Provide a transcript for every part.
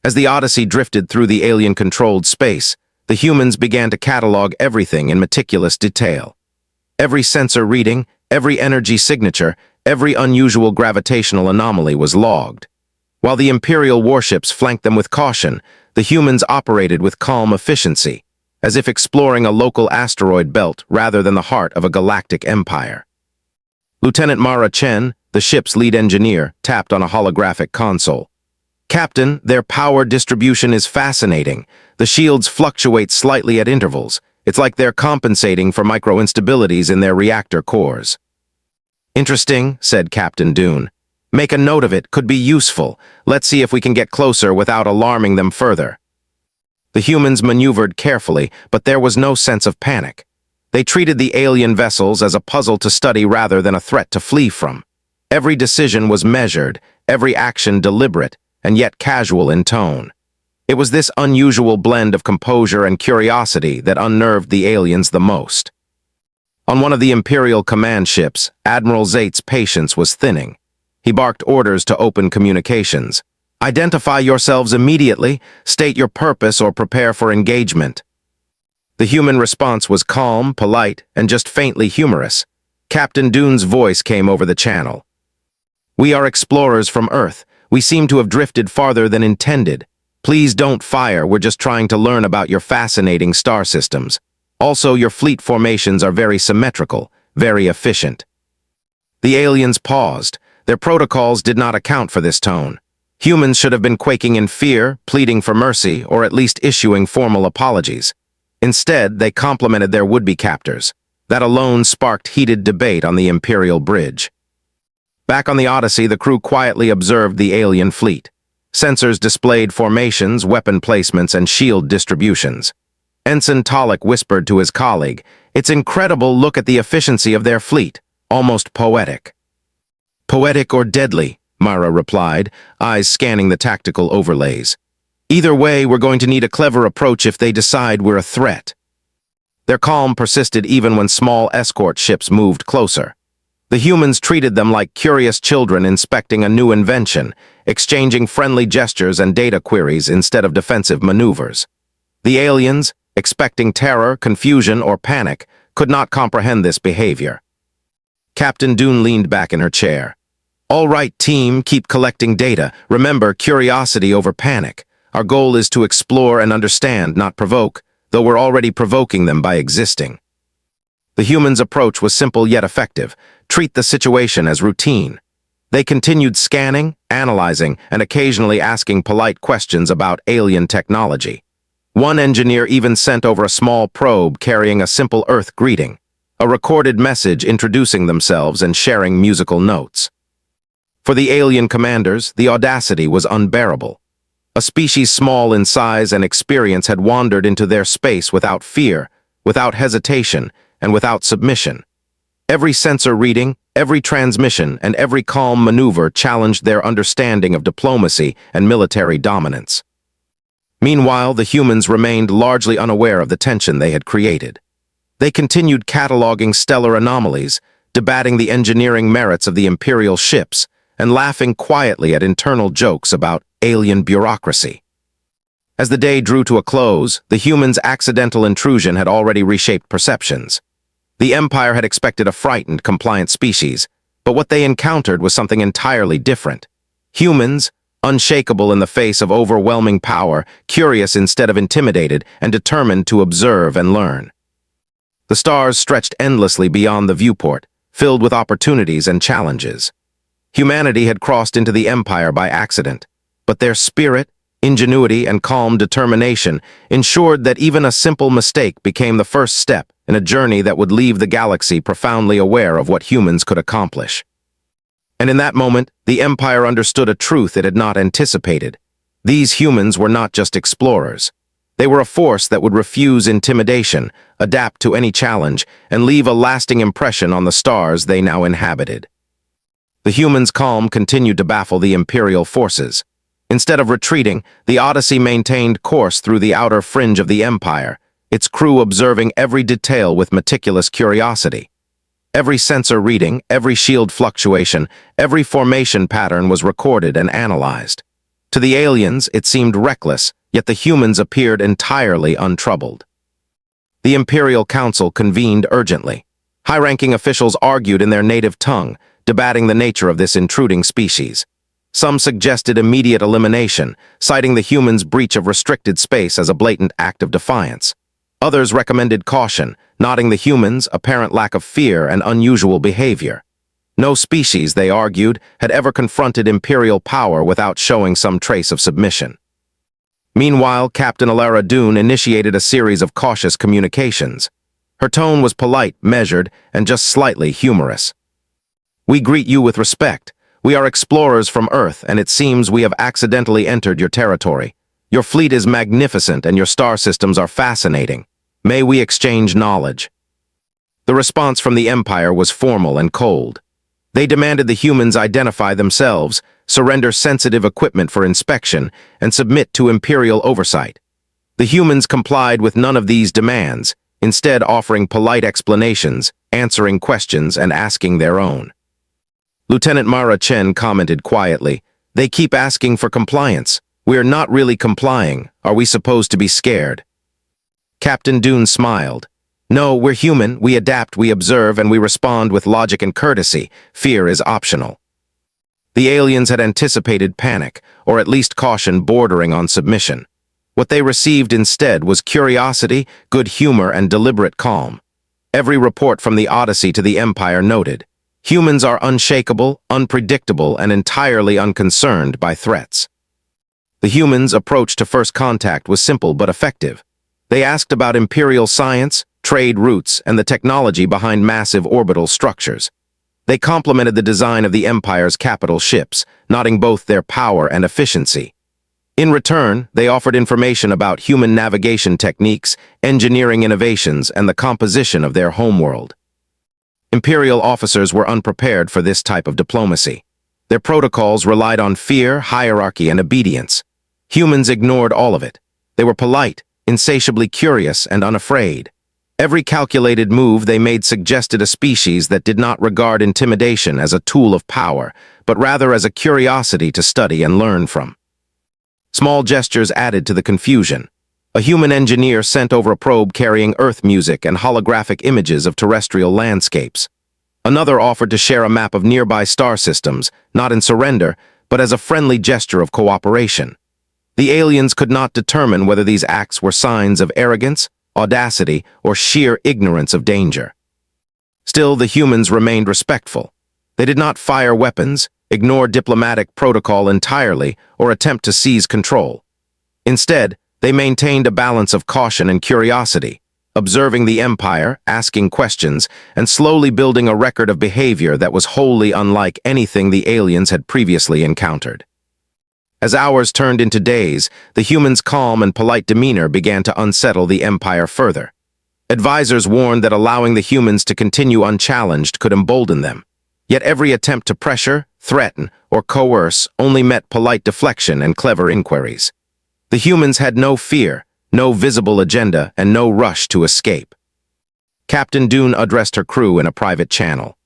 As the Odyssey drifted through the alien-controlled space, the humans began to catalog everything in meticulous detail. Every sensor reading, every energy signature, every unusual gravitational anomaly was logged. While the Imperial warships flanked them with caution, the humans operated with calm efficiency, as if exploring a local asteroid belt rather than the heart of a galactic empire. Lieutenant Mara Chen, the ship's lead engineer, tapped on a holographic console. "Captain, their power distribution is fascinating. The shields fluctuate slightly at intervals. It's like they're compensating for micro-instabilities in their reactor cores." "Interesting," said Captain Dune. "Make a note of it, could be useful. Let's see if we can get closer without alarming them further." The humans maneuvered carefully, but there was no sense of panic. They treated the alien vessels as a puzzle to study rather than a threat to flee from. Every decision was measured, every action deliberate, and yet casual in tone. It was this unusual blend of composure and curiosity that unnerved the aliens the most. On one of the Imperial command ships, Admiral Zait's patience was thinning. He barked orders to open communications. "Identify yourselves immediately, state your purpose, or prepare for engagement." The human response was calm, polite, and just faintly humorous. Captain Dune's voice came over the channel. "We are explorers from Earth. We seem to have drifted farther than intended. Please don't fire, we're just trying to learn about your fascinating star systems. Also, your fleet formations are very symmetrical, very efficient." The aliens paused. Their protocols did not account for this tone. Humans should have been quaking in fear, pleading for mercy, or at least issuing formal apologies. Instead, they complimented their would-be captors. That alone sparked heated debate on the Imperial bridge. Back on the Odyssey, the crew quietly observed the alien fleet. Sensors displayed formations, weapon placements, and shield distributions. Ensign Talik whispered to his colleague, "It's incredible, look at the efficiency of their fleet, almost poetic." "Poetic or deadly," Mara replied, eyes scanning the tactical overlays. "Either way, we're going to need a clever approach if they decide we're a threat." Their calm persisted even when small escort ships moved closer. The humans treated them like curious children inspecting a new invention, exchanging friendly gestures and data queries instead of defensive maneuvers. The aliens, expecting terror, confusion, or panic, could not comprehend this behavior. Captain Dune leaned back in her chair. "All right, team, keep collecting data. Remember, curiosity over panic. Our goal is to explore and understand, not provoke, though we're already provoking them by existing." The humans' approach was simple yet effective. Treat the situation as routine. They continued scanning, analyzing, and occasionally asking polite questions about alien technology. One engineer even sent over a small probe carrying a simple Earth greeting, a recorded message introducing themselves and sharing musical notes. For the alien commanders, the audacity was unbearable. A species small in size and experience had wandered into their space without fear, without hesitation, and without submission. Every sensor reading, every transmission, and every calm maneuver challenged their understanding of diplomacy and military dominance. Meanwhile, the humans remained largely unaware of the tension they had created. They continued cataloging stellar anomalies, debating the engineering merits of the Imperial ships, and laughing quietly at internal jokes about alien bureaucracy. As the day drew to a close, the humans' accidental intrusion had already reshaped perceptions. The Empire had expected a frightened, compliant species, but what they encountered was something entirely different. Humans, unshakable in the face of overwhelming power, curious instead of intimidated, and determined to observe and learn. The stars stretched endlessly beyond the viewport, filled with opportunities and challenges. Humanity had crossed into the Empire by accident, but their spirit, ingenuity, and calm determination ensured that even a simple mistake became the first step in a journey that would leave the galaxy profoundly aware of what humans could accomplish. And in that moment, the Empire understood a truth it had not anticipated. These humans were not just explorers. They were a force that would refuse intimidation, adapt to any challenge, and leave a lasting impression on the stars they now inhabited. The humans' calm continued to baffle the Imperial forces. Instead of retreating, the Odyssey maintained course through the outer fringe of the Empire, its crew observing every detail with meticulous curiosity. Every sensor reading, every shield fluctuation, every formation pattern was recorded and analyzed. To the aliens, it seemed reckless, yet the humans appeared entirely untroubled. The Imperial Council convened urgently. High-ranking officials argued in their native tongue, debating the nature of this intruding species. Some suggested immediate elimination, citing the humans' breach of restricted space as a blatant act of defiance. Others recommended caution, noting the humans' apparent lack of fear and unusual behavior. No species, they argued, had ever confronted Imperial power without showing some trace of submission. Meanwhile, Captain Alara Dune initiated a series of cautious communications. Her tone was polite, measured, and just slightly humorous. "We greet you with respect. We are explorers from Earth, and it seems we have accidentally entered your territory. Your fleet is magnificent, and your star systems are fascinating. May we exchange knowledge?" The response from the Empire was formal and cold. They demanded the humans identify themselves, surrender sensitive equipment for inspection, and submit to Imperial oversight. The humans complied with none of these demands, instead offering polite explanations, answering questions, and asking their own. Lieutenant Mara Chen commented quietly, "They keep asking for compliance. We are not really complying. Are we supposed to be scared?" Captain Dune smiled. "No, we're human. We adapt, we observe, and we respond with logic and courtesy. Fear is optional." The aliens had anticipated panic, or at least caution bordering on submission. What they received instead was curiosity, good humor, and deliberate calm. Every report from the Odyssey to the Empire noted, humans are unshakable, unpredictable, and entirely unconcerned by threats. The humans' approach to first contact was simple but effective. They asked about Imperial science, trade routes, and the technology behind massive orbital structures. They complimented the design of the Empire's capital ships, noting both their power and efficiency. In return, they offered information about human navigation techniques, engineering innovations, and the composition of their homeworld. Imperial officers were unprepared for this type of diplomacy. Their protocols relied on fear, hierarchy, and obedience. Humans ignored all of it. They were polite, insatiably curious, and unafraid. Every calculated move they made suggested a species that did not regard intimidation as a tool of power, but rather as a curiosity to study and learn from. Small gestures added to the confusion. A human engineer sent over a probe carrying Earth music and holographic images of terrestrial landscapes. Another offered to share a map of nearby star systems, not in surrender, but as a friendly gesture of cooperation. The aliens could not determine whether these acts were signs of arrogance, audacity, or sheer ignorance of danger. Still, the humans remained respectful. They did not fire weapons, ignore diplomatic protocol entirely, or attempt to seize control. Instead, they maintained a balance of caution and curiosity, observing the Empire, asking questions, and slowly building a record of behavior that was wholly unlike anything the aliens had previously encountered. As hours turned into days, the humans' calm and polite demeanor began to unsettle the Empire further. Advisors warned that allowing the humans to continue unchallenged could embolden them. Yet every attempt to pressure, threaten, or coerce only met polite deflection and clever inquiries. The humans had no fear, no visible agenda, and no rush to escape. Captain Dune addressed her crew in a private channel.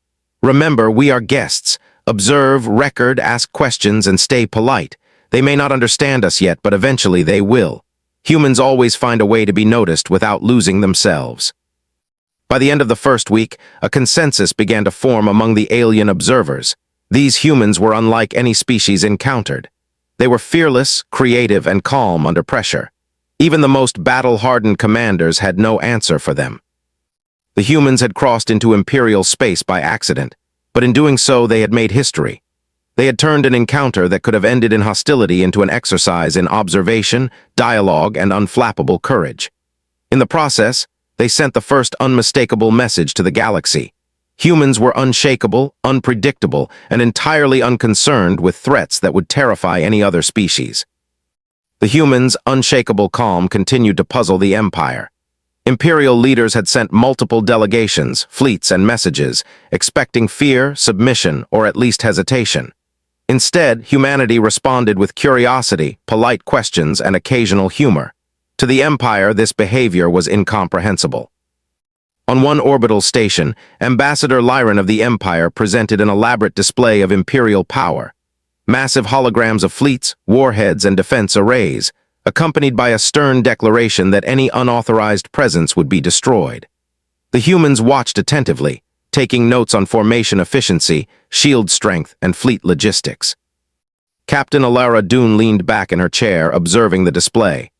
"Remember, we are guests. Observe, record, ask questions, and stay polite. They may not understand us yet, but eventually they will. Humans always find a way to be noticed without losing themselves." By the end of the first week, a consensus began to form among the alien observers. These humans were unlike any species encountered. They were fearless, creative, and calm under pressure. Even the most battle-hardened commanders had no answer for them. The humans had crossed into Imperial space by accident, but in doing so they had made history. They had turned an encounter that could have ended in hostility into an exercise in observation, dialogue, and unflappable courage. In the process, they sent the first unmistakable message to the galaxy. Humans were unshakable, unpredictable, and entirely unconcerned with threats that would terrify any other species. The humans' unshakable calm continued to puzzle the Empire. Imperial leaders had sent multiple delegations, fleets, and messages, expecting fear, submission, or at least hesitation. Instead, humanity responded with curiosity, polite questions, and occasional humor. To the Empire, this behavior was incomprehensible. On one orbital station, Ambassador Lyran of the Empire presented an elaborate display of Imperial power. massive holograms of fleets, warheads, and defense arrays, accompanied by a stern declaration that any unauthorized presence would be destroyed. The humans watched attentively, taking notes on formation efficiency, shield strength, and fleet logistics. Captain Alara Dune leaned back in her chair, observing the display.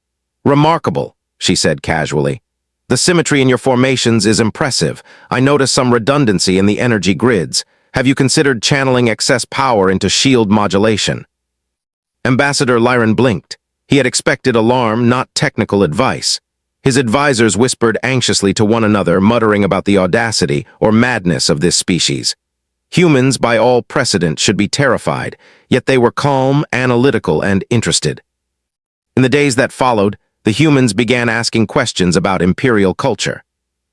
"Remarkable," she said casually. "The symmetry in your formations is impressive. I notice some redundancy in the energy grids. Have you considered channeling excess power into shield modulation?" Ambassador Lyron blinked. He had expected alarm, not technical advice. His advisors whispered anxiously to one another, muttering about the audacity or madness of this species. Humans, by all precedent, should be terrified, yet they were calm, analytical, and interested. In the days that followed, the humans began asking questions about imperial culture.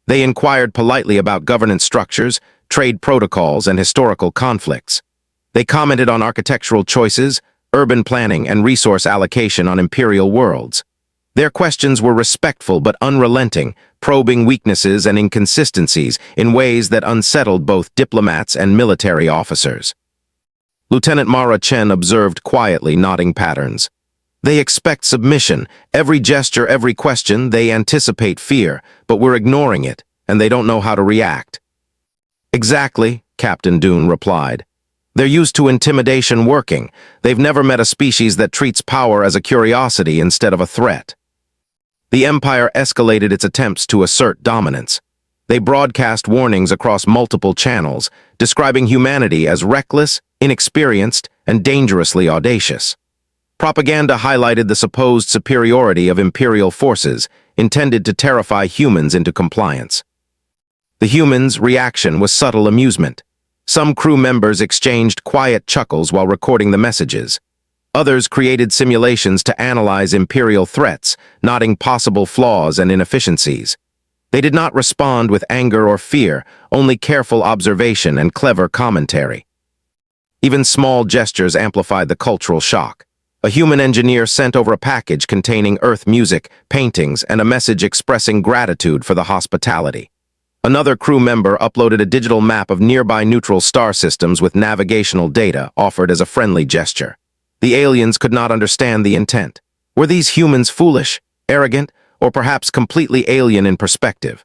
They inquired politely about governance structures, trade protocols, and historical conflicts. They commented on architectural choices, urban planning, and resource allocation on imperial worlds. Their questions were respectful but unrelenting, probing weaknesses and inconsistencies in ways that unsettled both diplomats and military officers. Lieutenant Mara Chen observed quietly, nodding patterns. They expect submission. Every gesture, every question, they anticipate fear, but we're ignoring it, and they don't know how to react. "Exactly," Captain Dune replied. "They're used to intimidation working. They've never met a species that treats power as a curiosity instead of a threat." The Empire escalated its attempts to assert dominance. They broadcast warnings across multiple channels, describing humanity as reckless, inexperienced, and dangerously audacious. Propaganda highlighted the supposed superiority of imperial forces, intended to terrify humans into compliance. The humans' reaction was subtle amusement. Some crew members exchanged quiet chuckles while recording the messages. Others created simulations to analyze imperial threats, noting possible flaws and inefficiencies. They did not respond with anger or fear, only careful observation and clever commentary. Even small gestures amplified the cultural shock. A human engineer sent over a package containing Earth music, paintings, and a message expressing gratitude for the hospitality. Another crew member uploaded a digital map of nearby neutral star systems with navigational data offered as a friendly gesture. The aliens could not understand the intent. Were these humans foolish, arrogant, or perhaps completely alien in perspective?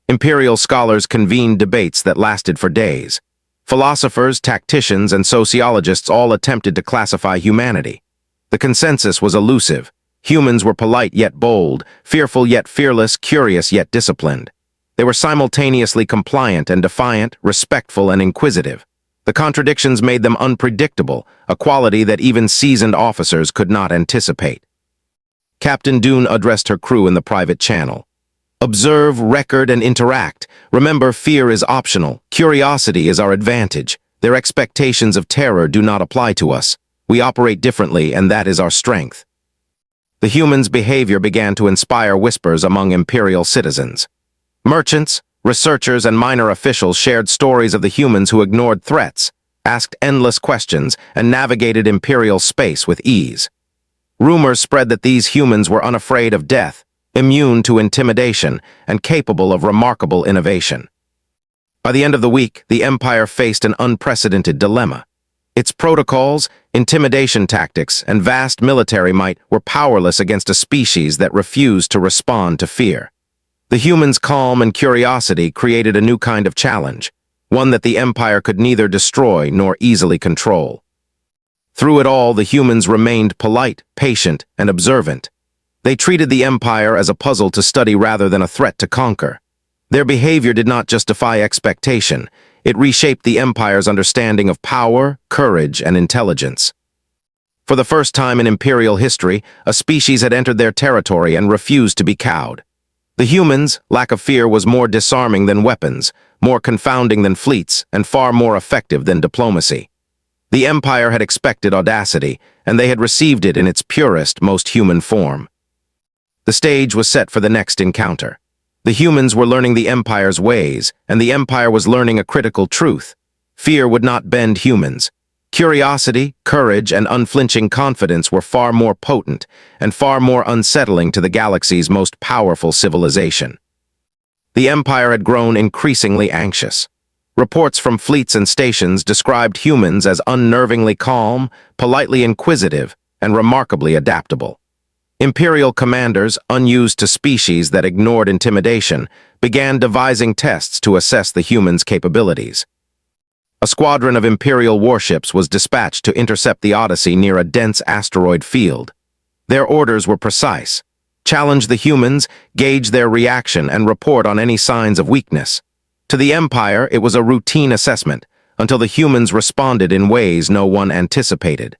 Imperial scholars convened debates that lasted for days. Philosophers, tacticians, and sociologists all attempted to classify humanity. The consensus was elusive. Humans were polite yet bold, fearful yet fearless, curious yet disciplined. They were simultaneously compliant and defiant, respectful and inquisitive. The contradictions made them unpredictable, a quality that even seasoned officers could not anticipate. Captain Dune addressed her crew in the private channel. "Observe, record, and interact. Remember, fear is optional. Curiosity is our advantage. Their expectations of terror do not apply to us. We operate differently, and that is our strength." The humans' behavior began to inspire whispers among Imperial citizens. Merchants, researchers, and minor officials shared stories of the humans who ignored threats, asked endless questions, and navigated Imperial space with ease. Rumors spread that these humans were unafraid of death, immune to intimidation, and capable of remarkable innovation. By the end of the week, the Empire faced an unprecedented dilemma. Its protocols, intimidation tactics, and vast military might were powerless against a species that refused to respond to fear. The humans' calm and curiosity created a new kind of challenge, one that the Empire could neither destroy nor easily control. Through it all, the humans remained polite, patient, and observant. They treated the Empire as a puzzle to study rather than a threat to conquer. Their behavior did not just defy expectation, it reshaped the Empire's understanding of power, courage, and intelligence. For the first time in Imperial history, a species had entered their territory and refused to be cowed. The humans' lack of fear was more disarming than weapons, more confounding than fleets, and far more effective than diplomacy. The Empire had expected audacity, and they had received it in its purest, most human form. The stage was set for the next encounter. The humans were learning the Empire's ways, and the Empire was learning a critical truth. Fear would not bend humans. Curiosity, courage, and unflinching confidence were far more potent and far more unsettling to the galaxy's most powerful civilization. The Empire had grown increasingly anxious. Reports from fleets and stations described humans as unnervingly calm, politely inquisitive, and remarkably adaptable. Imperial commanders, unused to species that ignored intimidation, began devising tests to assess the humans' capabilities. A squadron of Imperial warships was dispatched to intercept the Odyssey near a dense asteroid field. Their orders were precise: challenge the humans, gauge their reaction, and report on any signs of weakness. To the Empire, it was a routine assessment, until the humans responded in ways no one anticipated.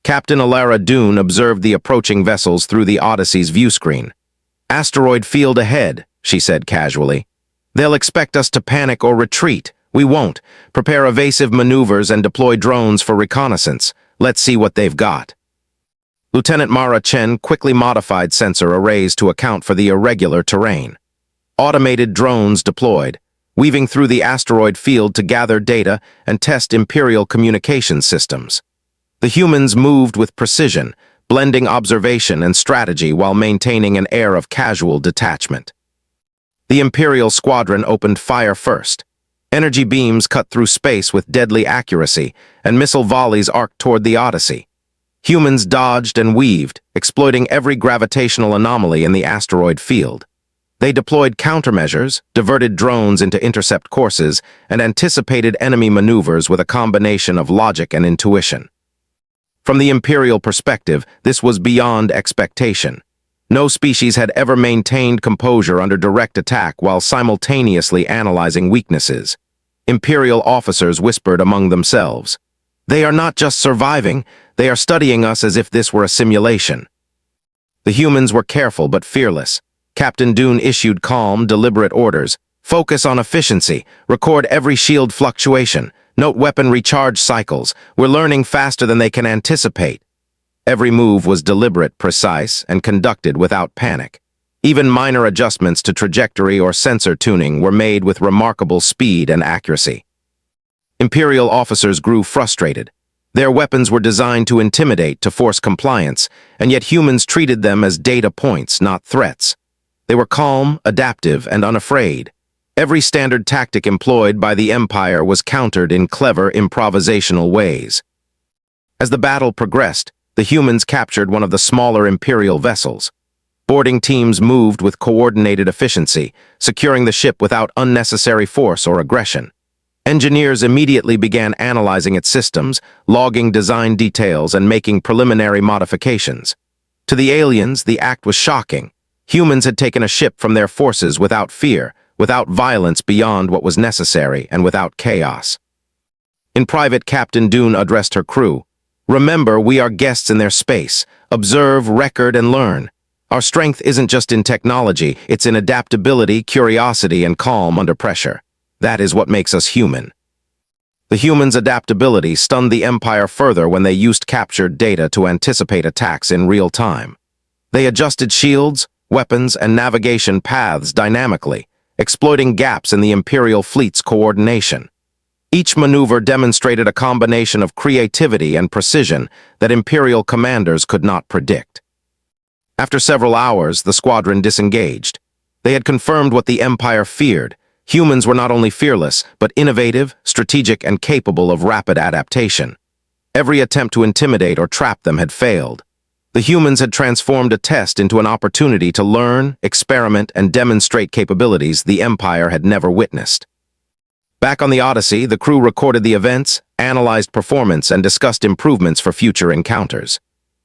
Captain Alara Dune observed the approaching vessels through the Odyssey's viewscreen. "Asteroid field ahead," she said casually. "They'll expect us to panic or retreat. We won't. Prepare evasive maneuvers and deploy drones for reconnaissance. Let's see what they've got." Lieutenant Mara Chen quickly modified sensor arrays to account for the irregular terrain. Automated drones deployed, weaving through the asteroid field to gather data and test Imperial communication systems. The humans moved with precision, blending observation and strategy while maintaining an air of casual detachment. The Imperial squadron opened fire first. Energy beams cut through space with deadly accuracy, and missile volleys arced toward the Odyssey. Humans dodged and weaved, exploiting every gravitational anomaly in the asteroid field. They deployed countermeasures, diverted drones into intercept courses, and anticipated enemy maneuvers with a combination of logic and intuition. From the Imperial perspective, this was beyond expectation. No species had ever maintained composure under direct attack while simultaneously analyzing weaknesses. Imperial officers whispered among themselves, "They are not just surviving, they are studying us as if this were a simulation." The humans were careful but fearless. Captain Dune issued calm, deliberate orders. "Focus on efficiency, record every shield fluctuation, note weapon recharge cycles. We're learning faster than they can anticipate." Every move was deliberate, precise, and conducted without panic. Even minor adjustments to trajectory or sensor tuning were made with remarkable speed and accuracy. Imperial officers grew frustrated. Their weapons were designed to intimidate, to force compliance, and yet humans treated them as data points, not threats. They were calm, adaptive, and unafraid. Every standard tactic employed by the Empire was countered in clever, improvisational ways. As the battle progressed, the humans captured one of the smaller Imperial vessels. Boarding teams moved with coordinated efficiency, securing the ship without unnecessary force or aggression. Engineers immediately began analyzing its systems, logging design details, and making preliminary modifications. To the aliens, the act was shocking. Humans had taken a ship from their forces without fear, without violence beyond what was necessary, and without chaos. In private, Captain Dune addressed her crew. "Remember, we are guests in their space. Observe, record, and learn. Our strength isn't just in technology, it's in adaptability, curiosity, and calm under pressure. That is what makes us human." The humans' adaptability stunned the Empire further when they used captured data to anticipate attacks in real time. They adjusted shields, weapons, and navigation paths dynamically, exploiting gaps in the Imperial fleet's coordination. Each maneuver demonstrated a combination of creativity and precision that Imperial commanders could not predict. After several hours, the squadron disengaged. They had confirmed what the Empire feared. Humans were not only fearless, but innovative, strategic, and capable of rapid adaptation. Every attempt to intimidate or trap them had failed. The humans had transformed a test into an opportunity to learn, experiment, and demonstrate capabilities the Empire had never witnessed. Back on the Odyssey, the crew recorded the events, analyzed performance, and discussed improvements for future encounters.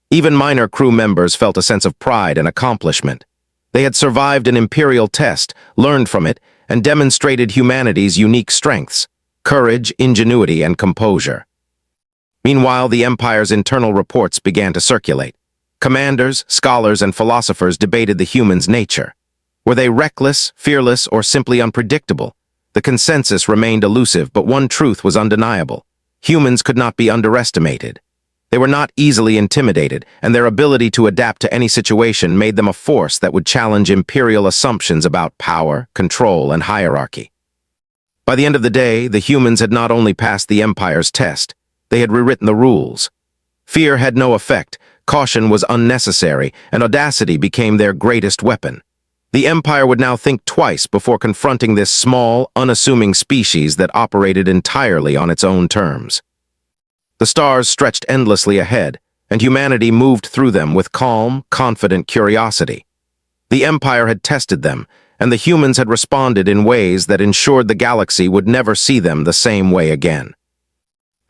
Even minor crew members felt a sense of pride and accomplishment. They had survived an Imperial test, learned from it, and demonstrated humanity's unique strengths: courage, ingenuity, and composure. Meanwhile, the Empire's internal reports began to circulate. Commanders, scholars, and philosophers debated the humans' nature. Were they reckless, fearless, or simply unpredictable? The consensus remained elusive, but one truth was undeniable. Humans could not be underestimated. They were not easily intimidated, and their ability to adapt to any situation made them a force that would challenge Imperial assumptions about power, control, and hierarchy. By the end of the day, the humans had not only passed the Empire's test, they had rewritten the rules. Fear had no effect, caution was unnecessary, and audacity became their greatest weapon. The Empire would now think twice before confronting this small, unassuming species that operated entirely on its own terms. The stars stretched endlessly ahead, and humanity moved through them with calm, confident curiosity. The Empire had tested them, and the humans had responded in ways that ensured the galaxy would never see them the same way again.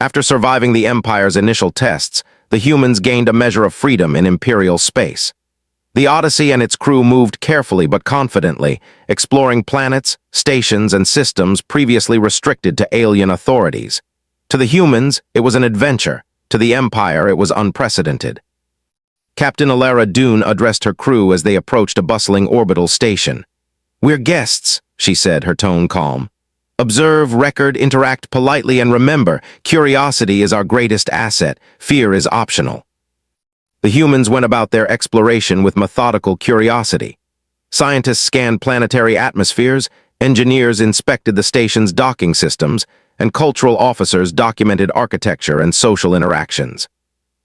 After surviving the Empire's initial tests, the humans gained a measure of freedom in Imperial space. The Odyssey and its crew moved carefully but confidently, exploring planets, stations, and systems previously restricted to alien authorities. To the humans, it was an adventure. To the Empire, it was unprecedented. Captain Alara Dune addressed her crew as they approached a bustling orbital station. "We're guests," she said, her tone calm. "Observe, record, interact politely, and remember, curiosity is our greatest asset. Fear is optional." The humans went about their exploration with methodical curiosity. Scientists scanned planetary atmospheres, engineers inspected the station's docking systems, and cultural officers documented architecture and social interactions.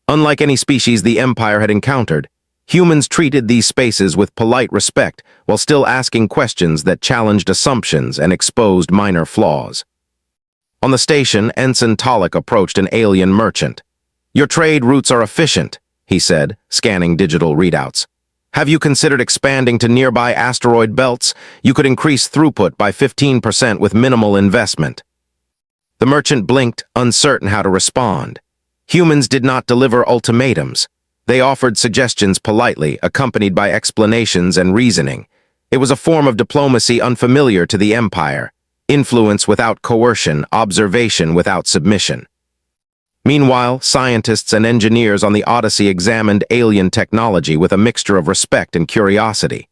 Unlike any species the Empire had encountered, humans treated these spaces with polite respect while still asking questions that challenged assumptions and exposed minor flaws. On the station, Ensign Talik approached an alien merchant. "Your trade routes are efficient," he said, scanning digital readouts. "Have you considered expanding to nearby asteroid belts? You could increase throughput by 15% with minimal investment." The merchant blinked, uncertain how to respond. Humans did not deliver ultimatums. They offered suggestions politely, accompanied by explanations and reasoning. It was a form of diplomacy unfamiliar to the Empire. Influence without coercion, observation without submission. Meanwhile, scientists and engineers on the Odyssey examined alien technology with a mixture of respect and curiosity.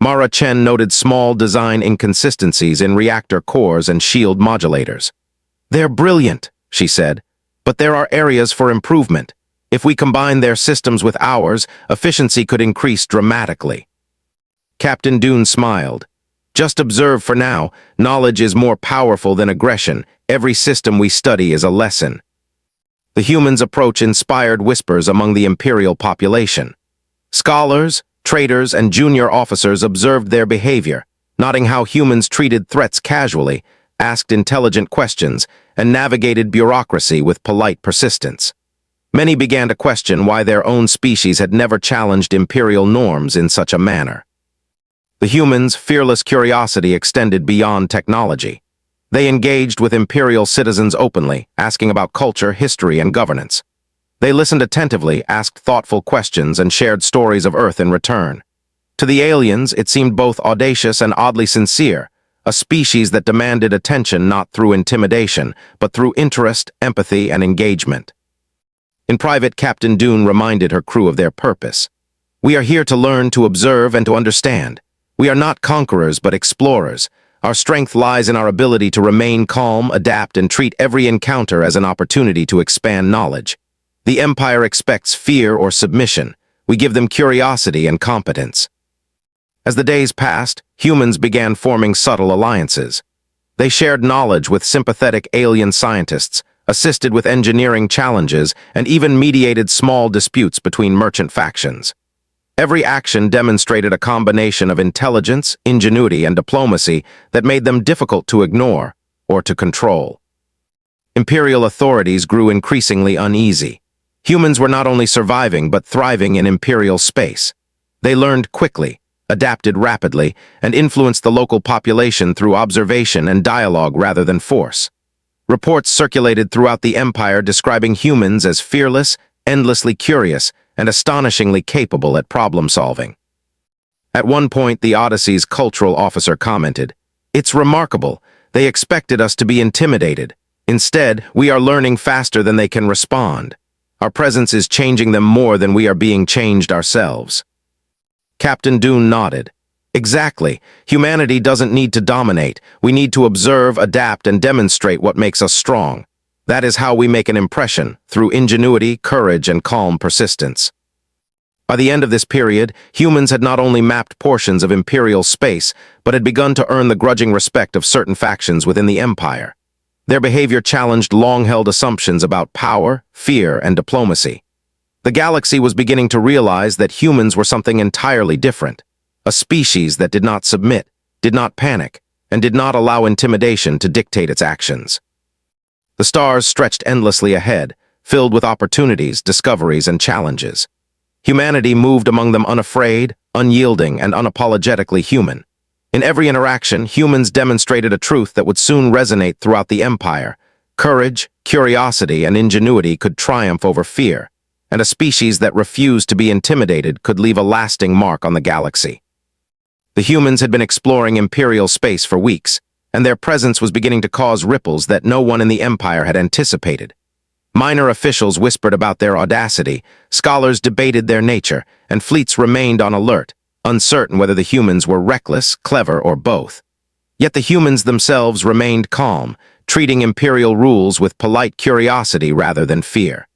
Mara Chen noted small design inconsistencies in reactor cores and shield modulators. "They're brilliant," she said, "but there are areas for improvement. If we combine their systems with ours, efficiency could increase dramatically." Captain Dune smiled. "Just observe for now. Knowledge is more powerful than aggression. Every system we study is a lesson." The humans' approach inspired whispers among the Imperial population. Scholars, traders, and junior officers observed their behavior, noting how humans treated threats casually, asked intelligent questions, and navigated bureaucracy with polite persistence. Many began to question why their own species had never challenged imperial norms in such a manner. The humans' fearless curiosity extended beyond technology. They engaged with imperial citizens openly, asking about culture, history, and governance. They listened attentively, asked thoughtful questions, and shared stories of Earth in return. To the aliens, it seemed both audacious and oddly sincere, a species that demanded attention not through intimidation, but through interest, empathy, and engagement. In private, Captain Dune reminded her crew of their purpose. "We are here to learn, to observe, and to understand. We are not conquerors, but explorers. Our strength lies in our ability to remain calm, adapt, and treat every encounter as an opportunity to expand knowledge. The Empire expects fear or submission. We give them curiosity and competence." As the days passed, humans began forming subtle alliances. They shared knowledge with sympathetic alien scientists, assisted with engineering challenges, and even mediated small disputes between merchant factions. Every action demonstrated a combination of intelligence, ingenuity, and diplomacy that made them difficult to ignore or to control. Imperial authorities grew increasingly uneasy. Humans were not only surviving but thriving in imperial space. They learned quickly, adapted rapidly, and influenced the local population through observation and dialogue rather than force. Reports circulated throughout the Empire describing humans as fearless, endlessly curious, and astonishingly capable at problem-solving. At one point, the Odyssey's cultural officer commented, "It's remarkable. They expected us to be intimidated. Instead, we are learning faster than they can respond. Our presence is changing them more than we are being changed ourselves." Captain Dune nodded. "Exactly. Humanity doesn't need to dominate. We need to observe, adapt, and demonstrate what makes us strong. That is how we make an impression, through ingenuity, courage, and calm persistence." By the end of this period, humans had not only mapped portions of imperial space, but had begun to earn the grudging respect of certain factions within the Empire. Their behavior challenged long-held assumptions about power, fear, and diplomacy. The galaxy was beginning to realize that humans were something entirely different, a species that did not submit, did not panic, and did not allow intimidation to dictate its actions. The stars stretched endlessly ahead, filled with opportunities, discoveries, and challenges. Humanity moved among them unafraid, unyielding, and unapologetically human. In every interaction, humans demonstrated a truth that would soon resonate throughout the Empire. Courage, curiosity, and ingenuity could triumph over fear, and a species that refused to be intimidated could leave a lasting mark on the galaxy. The humans had been exploring Imperial space for weeks, and their presence was beginning to cause ripples that no one in the Empire had anticipated. Minor officials whispered about their audacity, scholars debated their nature, and fleets remained on alert, uncertain whether the humans were reckless, clever, or both. Yet the humans themselves remained calm, treating Imperial rules with polite curiosity rather than fear.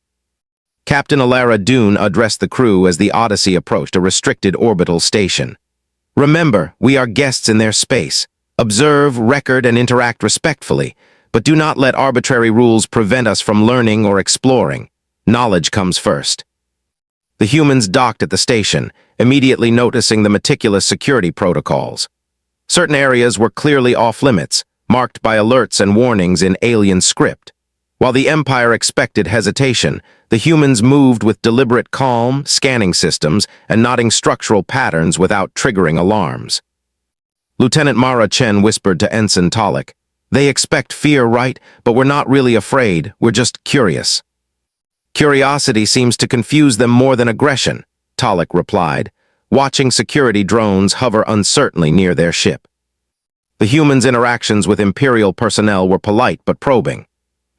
Captain Alara Dune addressed the crew as the Odyssey approached a restricted orbital station. "Remember, we are guests in their space. Observe, record, and interact respectfully, but do not let arbitrary rules prevent us from learning or exploring. Knowledge comes first." The humans docked at the station, immediately noticing the meticulous security protocols. Certain areas were clearly off-limits, marked by alerts and warnings in alien script. While the Empire expected hesitation, the humans moved with deliberate calm, scanning systems, and nodding structural patterns without triggering alarms. Lieutenant Mara Chen whispered to Ensign Talik, "They expect fear, right? But we're not really afraid, we're just curious." "Curiosity seems to confuse them more than aggression," Talik replied, watching security drones hover uncertainly near their ship. The humans' interactions with Imperial personnel were polite but probing.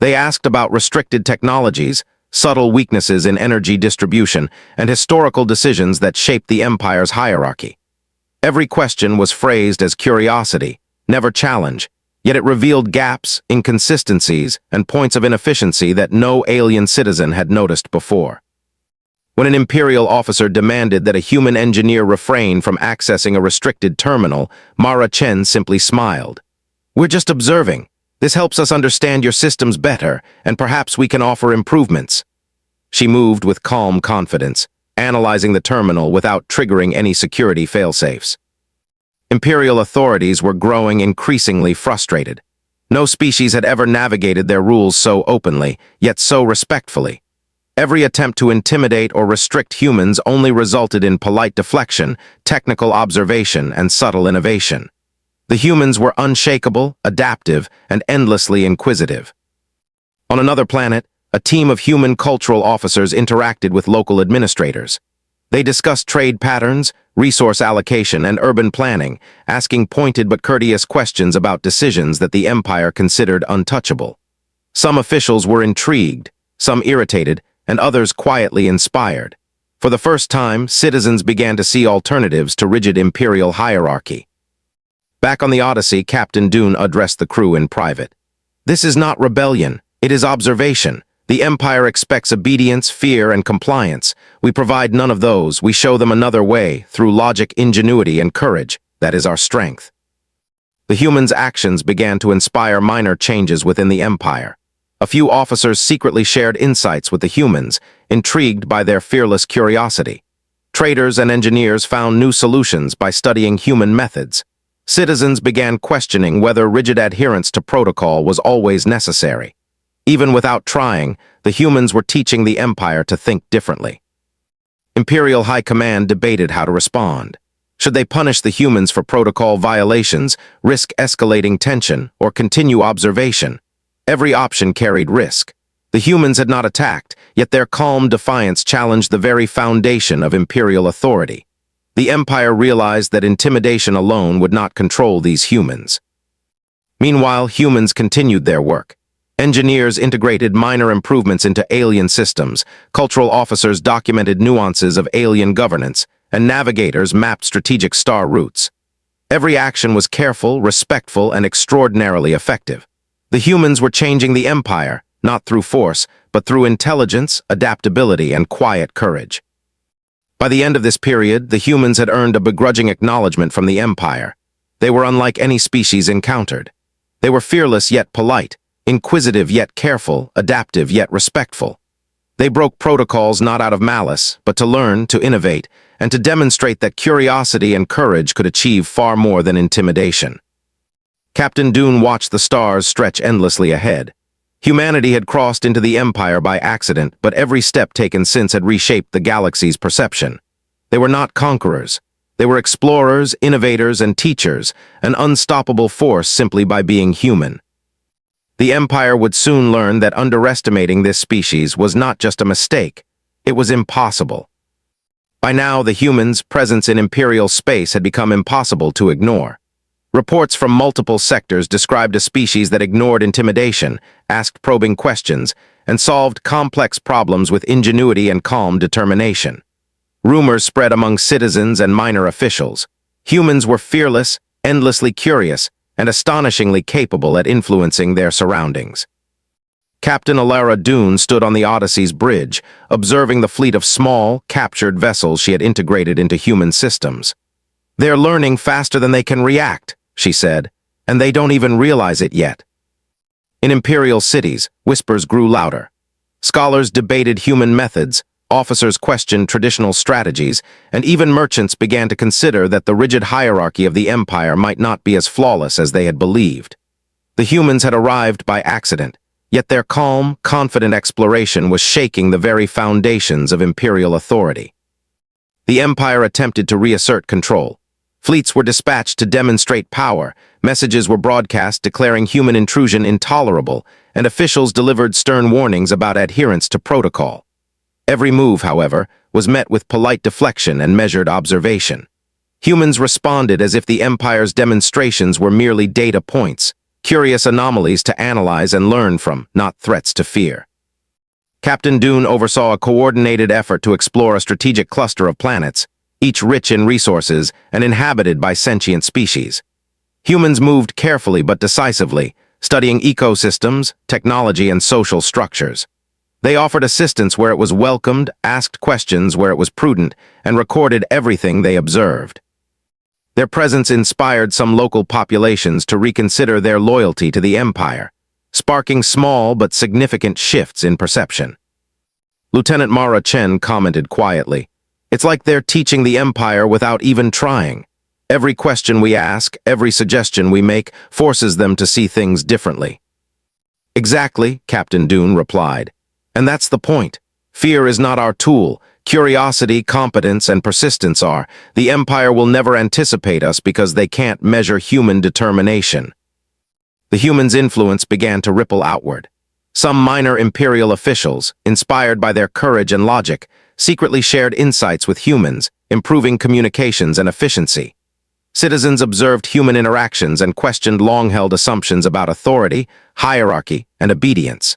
They asked about restricted technologies, subtle weaknesses in energy distribution, and historical decisions that shaped the Empire's hierarchy. Every question was phrased as curiosity, never challenge, yet it revealed gaps, inconsistencies, and points of inefficiency that no alien citizen had noticed before. When an Imperial officer demanded that a human engineer refrain from accessing a restricted terminal, Mara Chen simply smiled. "We're just observing. This helps us understand your systems better, and perhaps we can offer improvements." She moved with calm confidence, analyzing the terminal without triggering any security failsafes. Imperial authorities were growing increasingly frustrated. No species had ever navigated their rules so openly, yet so respectfully. Every attempt to intimidate or restrict humans only resulted in polite deflection, technical observation, and subtle innovation. The humans were unshakable, adaptive, and endlessly inquisitive. On another planet, a team of human cultural officers interacted with local administrators. They discussed trade patterns, resource allocation, and urban planning, asking pointed but courteous questions about decisions that the Empire considered untouchable. Some officials were intrigued, some irritated, and others quietly inspired. For the first time, citizens began to see alternatives to rigid Imperial hierarchy. Back on the Odyssey, Captain Dune addressed the crew in private. "This is not rebellion, it is observation. The Empire expects obedience, fear, and compliance. We provide none of those. We show them another way, through logic, ingenuity, and courage. That is our strength." The humans' actions began to inspire minor changes within the Empire. A few officers secretly shared insights with the humans, intrigued by their fearless curiosity. Traders and engineers found new solutions by studying human methods. Citizens began questioning whether rigid adherence to protocol was always necessary. Even without trying, the humans were teaching the Empire to think differently. Imperial High Command debated how to respond. Should they punish the humans for protocol violations, risk escalating tension, or continue observation? Every option carried risk. The humans had not attacked, yet their calm defiance challenged the very foundation of Imperial authority. The Empire realized that intimidation alone would not control these humans. Meanwhile, humans continued their work. Engineers integrated minor improvements into alien systems, cultural officers documented nuances of alien governance, and navigators mapped strategic star routes. Every action was careful, respectful, and extraordinarily effective. The humans were changing the Empire, not through force, but through intelligence, adaptability, and quiet courage. By the end of this period, the humans had earned a begrudging acknowledgement from the Empire. They were unlike any species encountered. They were fearless yet polite, inquisitive yet careful, adaptive yet respectful. They broke protocols not out of malice, but to learn, to innovate, and to demonstrate that curiosity and courage could achieve far more than intimidation. Captain Dune watched the stars stretch endlessly ahead. Humanity had crossed into the Empire by accident, but every step taken since had reshaped the galaxy's perception. They were not conquerors. They were explorers, innovators, and teachers, an unstoppable force simply by being human. The Empire would soon learn that underestimating this species was not just a mistake, it was impossible. By now, the humans' presence in Imperial space had become impossible to ignore. Reports from multiple sectors described a species that ignored intimidation, asked probing questions, and solved complex problems with ingenuity and calm determination. Rumors spread among citizens and minor officials. Humans were fearless, endlessly curious, and astonishingly capable at influencing their surroundings. Captain Alara Dune stood on the Odyssey's bridge, observing the fleet of small, captured vessels she had integrated into human systems. "They're learning faster than they can react," she said, "and they don't even realize it yet." In Imperial cities, whispers grew louder. Scholars debated human methods, officers questioned traditional strategies, and even merchants began to consider that the rigid hierarchy of the Empire might not be as flawless as they had believed. The humans had arrived by accident, yet their calm, confident exploration was shaking the very foundations of Imperial authority. The Empire attempted to reassert control. Fleets were dispatched to demonstrate power, messages were broadcast declaring human intrusion intolerable, and officials delivered stern warnings about adherence to protocol. Every move, however, was met with polite deflection and measured observation. Humans responded as if the Empire's demonstrations were merely data points, curious anomalies to analyze and learn from, not threats to fear. Captain Dune oversaw a coordinated effort to explore a strategic cluster of planets, each rich in resources and inhabited by sentient species. Humans moved carefully but decisively, studying ecosystems, technology, and social structures. They offered assistance where it was welcomed, asked questions where it was prudent, and recorded everything they observed. Their presence inspired some local populations to reconsider their loyalty to the Empire, sparking small but significant shifts in perception. Lieutenant Mara Chen commented quietly, "It's like they're teaching the Empire without even trying. Every question we ask, every suggestion we make, forces them to see things differently." "Exactly," Captain Dune replied. "And that's the point. Fear is not our tool. Curiosity, competence, and persistence are. The Empire will never anticipate us because they can't measure human determination." The humans' influence began to ripple outward. Some minor Imperial officials, inspired by their courage and logic, secretly shared insights with humans, improving communications and efficiency. Citizens observed human interactions and questioned long-held assumptions about authority, hierarchy, and obedience.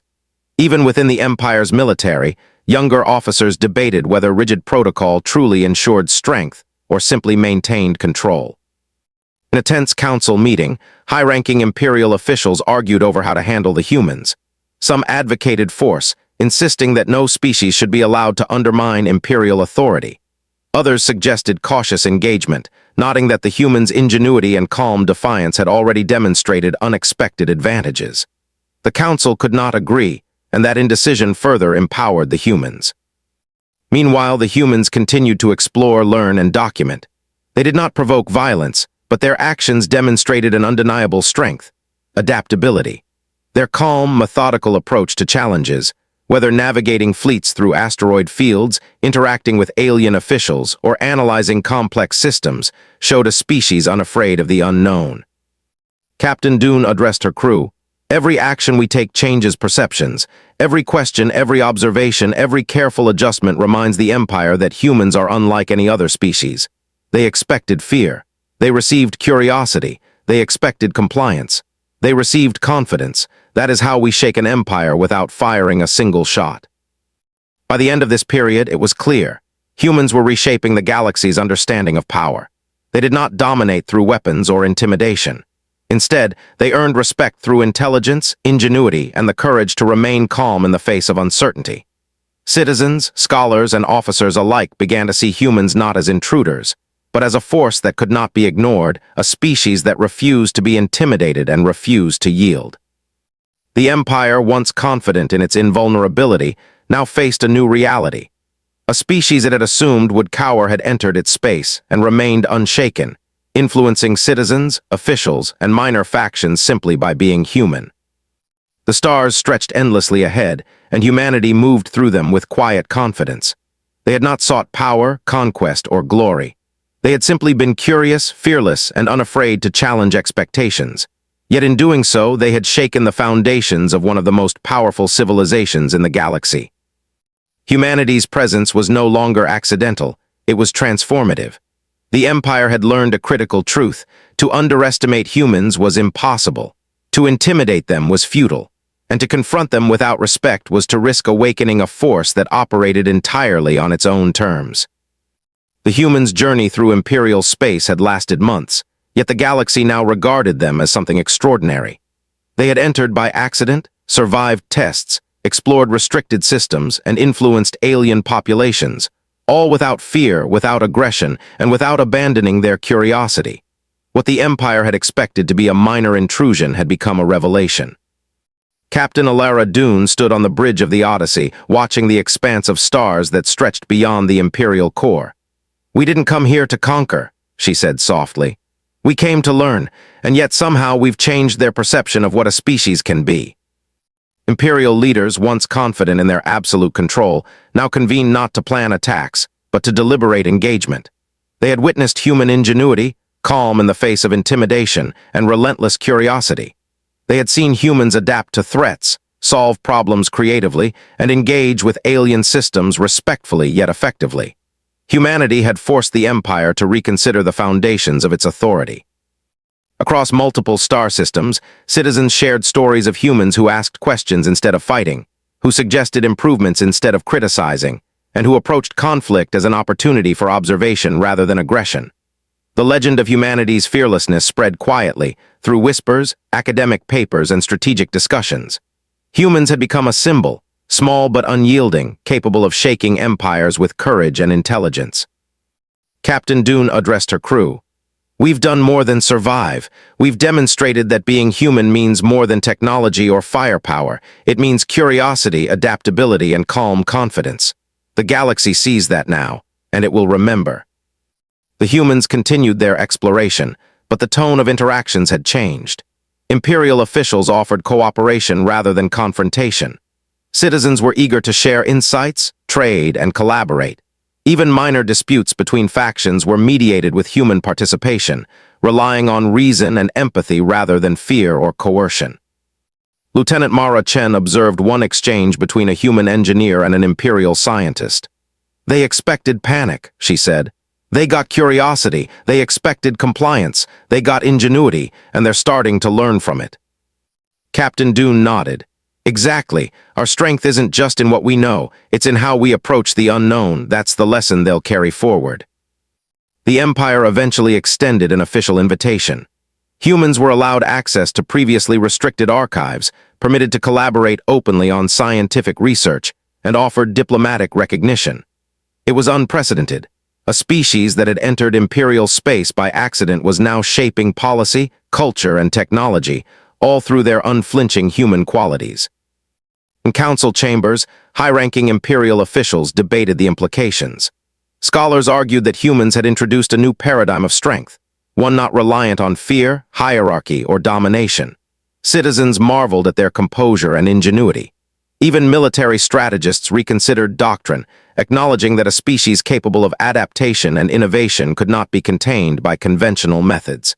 Even within the Empire's military, younger officers debated whether rigid protocol truly ensured strength or simply maintained control. In a tense council meeting, high-ranking Imperial officials argued over how to handle the humans. Some advocated force, insisting that no species should be allowed to undermine Imperial authority. Others suggested cautious engagement, noting that the humans' ingenuity and calm defiance had already demonstrated unexpected advantages. The council could not agree, and that indecision further empowered the humans. Meanwhile, the humans continued to explore, learn, and document. They did not provoke violence, but their actions demonstrated an undeniable strength, adaptability. Their calm, methodical approach to challenges, whether navigating fleets through asteroid fields, interacting with alien officials, or analyzing complex systems, showed a species unafraid of the unknown. Captain Dune addressed her crew. "Every action we take changes perceptions. Every question, every observation, every careful adjustment reminds the Empire that humans are unlike any other species. They expected fear. They received curiosity. They expected compliance. They received confidence. That is how we shake an empire without firing a single shot." By the end of this period, it was clear. Humans were reshaping the galaxy's understanding of power. They did not dominate through weapons or intimidation. Instead, they earned respect through intelligence, ingenuity, and the courage to remain calm in the face of uncertainty. Citizens, scholars, and officers alike began to see humans not as intruders, but as a force that could not be ignored, a species that refused to be intimidated and refused to yield. The Empire, once confident in its invulnerability, now faced a new reality. A species it had assumed would cower had entered its space and remained unshaken, influencing citizens, officials, and minor factions simply by being human. The stars stretched endlessly ahead, and humanity moved through them with quiet confidence. They had not sought power, conquest, or glory. They had simply been curious, fearless, and unafraid to challenge expectations. Yet in doing so, they had shaken the foundations of one of the most powerful civilizations in the galaxy. Humanity's presence was no longer accidental, it was transformative. The Empire had learned a critical truth: to underestimate humans was impossible, to intimidate them was futile, and to confront them without respect was to risk awakening a force that operated entirely on its own terms. The humans' journey through Imperial space had lasted months, yet the galaxy now regarded them as something extraordinary. They had entered by accident, survived tests, explored restricted systems, and influenced alien populations, all without fear, without aggression, and without abandoning their curiosity. What the Empire had expected to be a minor intrusion had become a revelation. Captain Alara Dune stood on the bridge of the Odyssey, watching the expanse of stars that stretched beyond the Imperial core. "We didn't come here to conquer," she said softly. "We came to learn, and yet somehow we've changed their perception of what a species can be." Imperial leaders, once confident in their absolute control, now convened not to plan attacks, but to deliberate engagement. They had witnessed human ingenuity, calm in the face of intimidation, and relentless curiosity. They had seen humans adapt to threats, solve problems creatively, and engage with alien systems respectfully yet effectively. Humanity had forced the Empire to reconsider the foundations of its authority. Across multiple star systems, citizens shared stories of humans who asked questions instead of fighting, who suggested improvements instead of criticizing, and who approached conflict as an opportunity for observation rather than aggression. The legend of humanity's fearlessness spread quietly, through whispers, academic papers, and strategic discussions. Humans had become a symbol, small but unyielding, capable of shaking empires with courage and intelligence. Captain Dune addressed her crew. "We've done more than survive. We've demonstrated that being human means more than technology or firepower. It means curiosity, adaptability, and calm confidence. The galaxy sees that now, and it will remember." The humans continued their exploration, but the tone of interactions had changed. Imperial officials offered cooperation rather than confrontation. Citizens were eager to share insights, trade, and collaborate. Even minor disputes between factions were mediated with human participation, relying on reason and empathy rather than fear or coercion. Lieutenant Mara Chen observed one exchange between a human engineer and an Imperial scientist. "They expected panic," she said. "They got curiosity, they expected compliance, they got ingenuity, and they're starting to learn from it." Captain Dune nodded. "Exactly. Our strength isn't just in what we know, it's in how we approach the unknown. That's the lesson they'll carry forward." The Empire eventually extended an official invitation. Humans were allowed access to previously restricted archives, permitted to collaborate openly on scientific research, and offered diplomatic recognition. It was unprecedented. A species that had entered Imperial space by accident was now shaping policy, culture, and technology, all through their unflinching human qualities. In council chambers, high-ranking Imperial officials debated the implications. Scholars argued that humans had introduced a new paradigm of strength, one not reliant on fear, hierarchy, or domination. Citizens marveled at their composure and ingenuity. Even military strategists reconsidered doctrine, acknowledging that a species capable of adaptation and innovation could not be contained by conventional methods.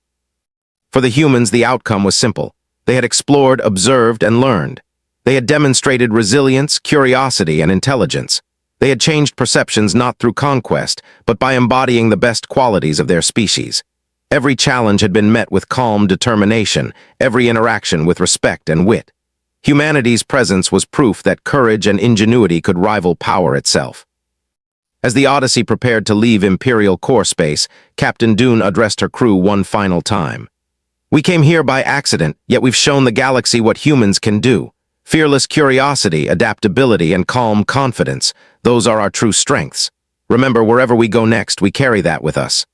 For the humans, the outcome was simple. They had explored, observed, and learned. They had demonstrated resilience, curiosity, and intelligence. They had changed perceptions not through conquest, but by embodying the best qualities of their species. Every challenge had been met with calm determination, every interaction with respect and wit. Humanity's presence was proof that courage and ingenuity could rival power itself. As the Odyssey prepared to leave Imperial core space, Captain Dune addressed her crew one final time. "We came here by accident, yet we've shown the galaxy what humans can do. Fearless curiosity, adaptability, and calm confidence, those are our true strengths. Remember, wherever we go next, we carry that with us."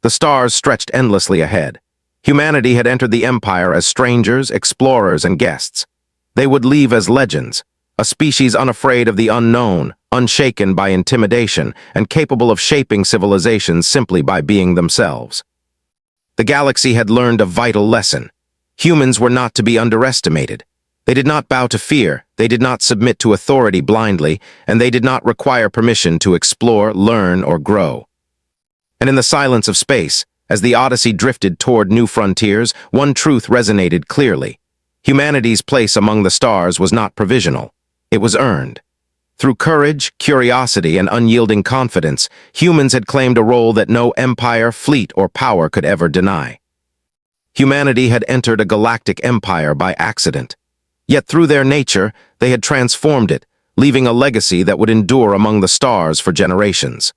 The stars stretched endlessly ahead. Humanity had entered the Empire as strangers, explorers, and guests. They would leave as legends, a species unafraid of the unknown, unshaken by intimidation, and capable of shaping civilizations simply by being themselves. The galaxy had learned a vital lesson. Humans were not to be underestimated. They did not bow to fear, they did not submit to authority blindly, and they did not require permission to explore, learn, or grow. And in the silence of space, as the Odyssey drifted toward new frontiers, one truth resonated clearly. Humanity's place among the stars was not provisional. It was earned. Through courage, curiosity, and unyielding confidence, humans had claimed a role that no empire, fleet, or power could ever deny. Humanity had entered a galactic empire by accident. Yet through their nature, they had transformed it, leaving a legacy that would endure among the stars for generations.